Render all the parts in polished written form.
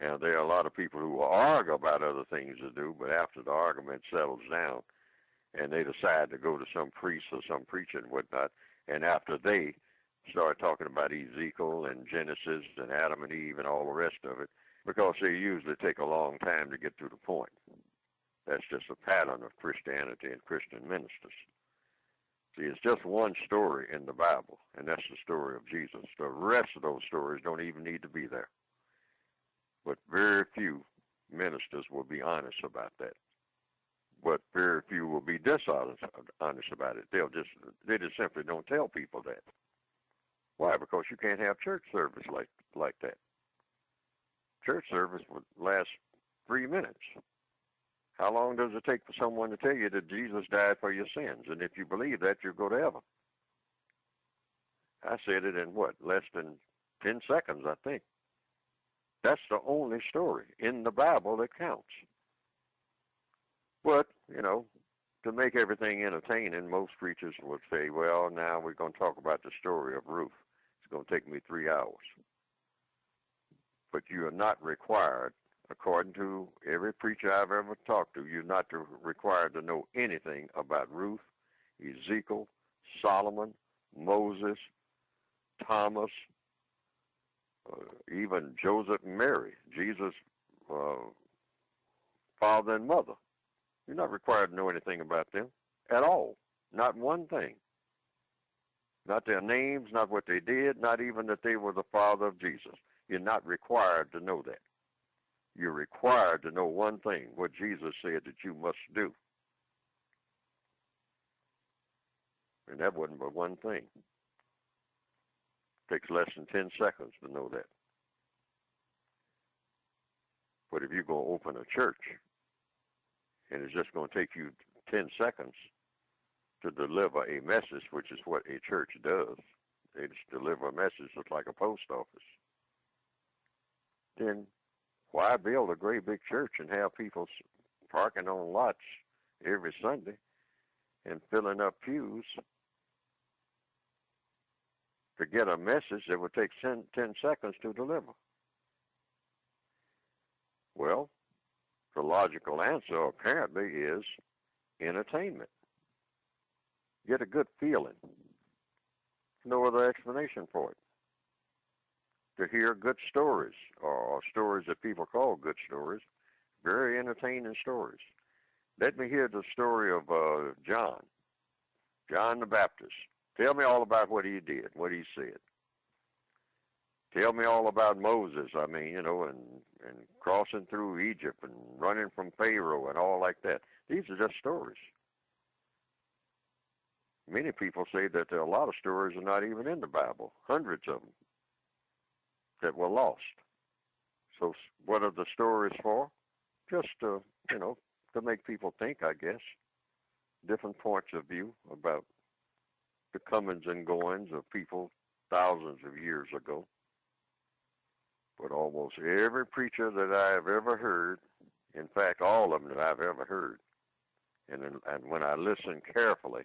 Now, there are a lot of people who argue about other things to do, but after the argument settles down and they decide to go to some priest or some preacher and whatnot, and after they start talking about Ezekiel and Genesis and Adam and Eve and all the rest of it, because they usually take a long time to get to the point. That's just a pattern of Christianity and Christian ministers. See, it's just one story in the Bible, and that's the story of Jesus. The rest of those stories don't even need to be there. But very few ministers will be honest about that. But very few will be dishonest about it. They just simply don't tell people that. Why? Because you can't have church service like that. Church service would last 3 minutes. How long does it take for someone to tell you that Jesus died for your sins? And if you believe that, you'll go to heaven. I said it in less than 10 seconds, I think. That's the only story in the Bible that counts. But, to make everything entertaining, most preachers would say, well, now we're going to talk about the story of Ruth. It's going to take me 3 hours. But you are not required, according to every preacher I've ever talked to, you're not required to know anything about Ruth, Ezekiel, Solomon, Moses, Thomas, even Joseph and Mary, Jesus' father and mother. You're not required to know anything about them at all. Not one thing. Not their names, not what they did, not even that they were the father of Jesus. You're not required to know that. You're required to know one thing, what Jesus said that you must do. And that wasn't but one thing. It takes less than 10 seconds to know that. But if you're going to open a church, and it's just going to take you 10 seconds to deliver a message, which is what a church does. They just deliver a message just like a post office. Then why build a great big church and have people parking on lots every Sunday and filling up pews to get a message that would take 10 seconds to deliver? Well, the logical answer apparently is entertainment. Get a good feeling. No other explanation for it. To hear good stories, or stories that people call good stories, very entertaining stories. Let me hear the story of John the Baptist. Tell me all about what he did, what he said. Tell me all about Moses, and crossing through Egypt and running from Pharaoh and all like that. These are just stories. Many people say that there are a lot of stories are not even in the Bible, hundreds of them that were lost. So what are the stories for? Just to make people think, I guess. Different points of view about the comings and goings of people thousands of years ago. But almost every preacher that I have ever heard, in fact, all of them that I've ever heard, and when I listen carefully,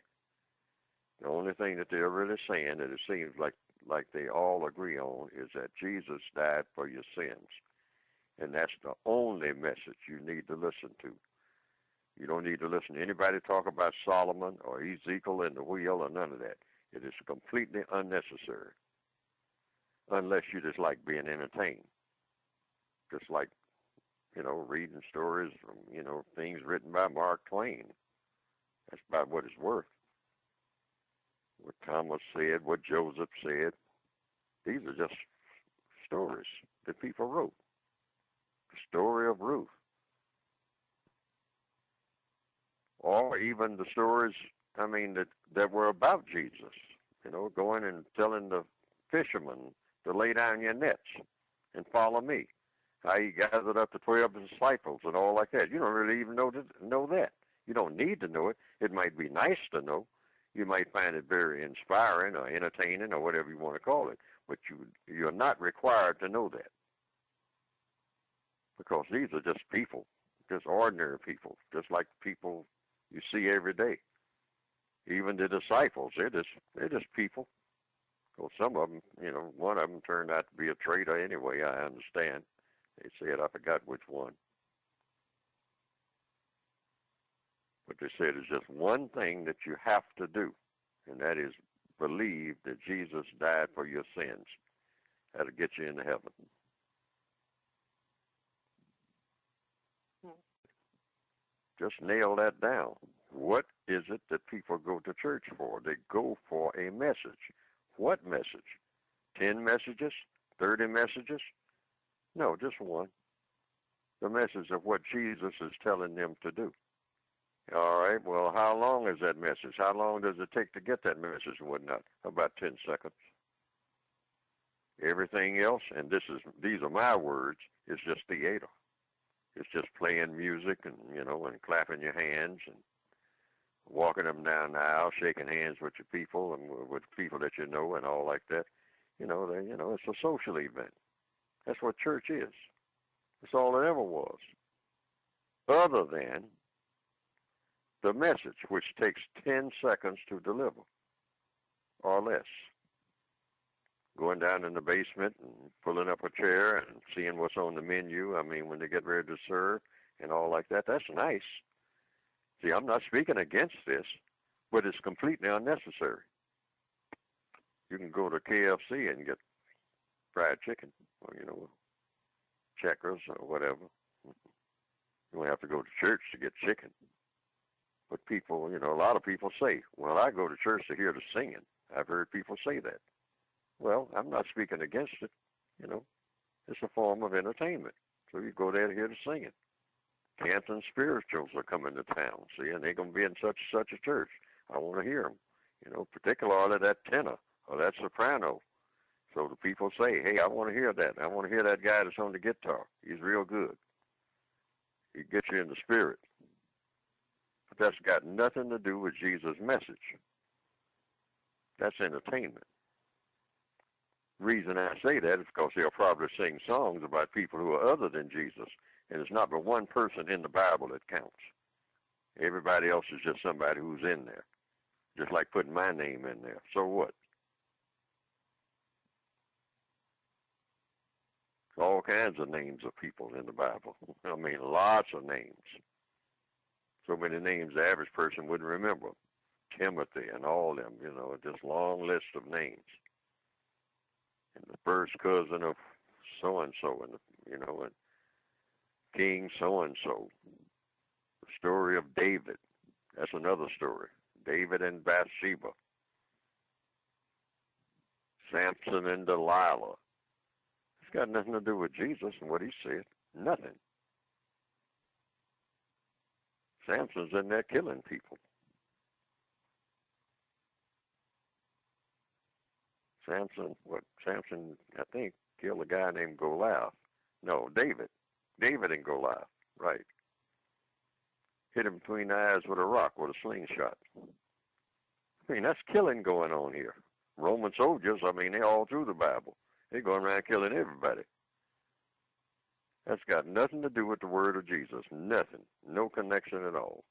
the only thing that they're really saying that it seems like they all agree on is that Jesus died for your sins. And that's the only message you need to listen to. You don't need to listen to anybody talk about Solomon or Ezekiel and the wheel or none of that. It is completely unnecessary. Unless you just like being entertained. Just like, reading stories from, things written by Mark Twain. That's about what it's worth. What Thomas said, what Joseph said. These are just stories that people wrote. The story of Ruth. Or even the stories, that were about Jesus. Going and telling the fishermen to lay down your nets and follow me. How he gathered up the 12 disciples and all like that. You don't really even know that. You don't need to know it. It might be nice to know. You might find it very inspiring or entertaining or whatever you want to call it. But you're not required to know that. Because these are just people, just ordinary people, just like people you see every day. Even the disciples, they're just people. Well, some of them, one of them turned out to be a traitor anyway, I understand. They said, I forgot which one. But they said it's just one thing that you have to do, and that is believe that Jesus died for your sins. That'll get you into heaven. Just nail that down. What is it that people go to church for? They go for a message. What message? 10 messages? 30 messages? No, just one. The message of what Jesus is telling them to do. All right, well, how long is that message? How long does it take to get that message and whatnot? About 10 seconds. Everything else, and these are my words, is just theater. It's just playing music and, and clapping your hands and walking them down the aisle, shaking hands with your people and with people that you know and all like that. It's a social event. That's what church is. That's all it ever was. Other than the message, which takes 10 seconds to deliver, or less. Going down in the basement and pulling up a chair and seeing what's on the menu. I mean, when they get ready to serve and all like that, that's nice. See, I'm not speaking against this, but it's completely unnecessary. You can go to KFC and get fried chicken or, Checkers or whatever. You don't have to go to church to get chicken. But people, a lot of people say, well, I go to church to hear the singing. I've heard people say that. Well, I'm not speaking against it. It's a form of entertainment. So you go there to hear the singing. Canton spirituals are coming to town, see, and they're going to be in such and such a church. I want to hear them, particularly that tenor or that soprano. So the people say, hey, I want to hear that. I want to hear that guy that's on the guitar. He's real good. He gets you in the spirit. But that's got nothing to do with Jesus' message. That's entertainment. The reason I say that is because they'll probably sing songs about people who are other than Jesus, and it's not but one person in the Bible that counts. Everybody else is just somebody who's in there, just like putting my name in there. So what? All kinds of names of people in the Bible. I mean, lots of names. So many names the average person wouldn't remember. Timothy and all them, just long list of names. And the first cousin of so-and-so, and King so-and-so. The story of David. That's another story. David and Bathsheba. Samson and Delilah. It's got nothing to do with Jesus and what he said. Nothing. Samson's in there killing people. Samson, I think, killed a guy named Goliath. No, David. David and Goliath, right. Hit him between the eyes with a rock with a slingshot. I mean, that's killing going on here. Roman soldiers, they're all through the Bible. They're going around killing everybody. That's got nothing to do with the word of Jesus. Nothing. No connection at all.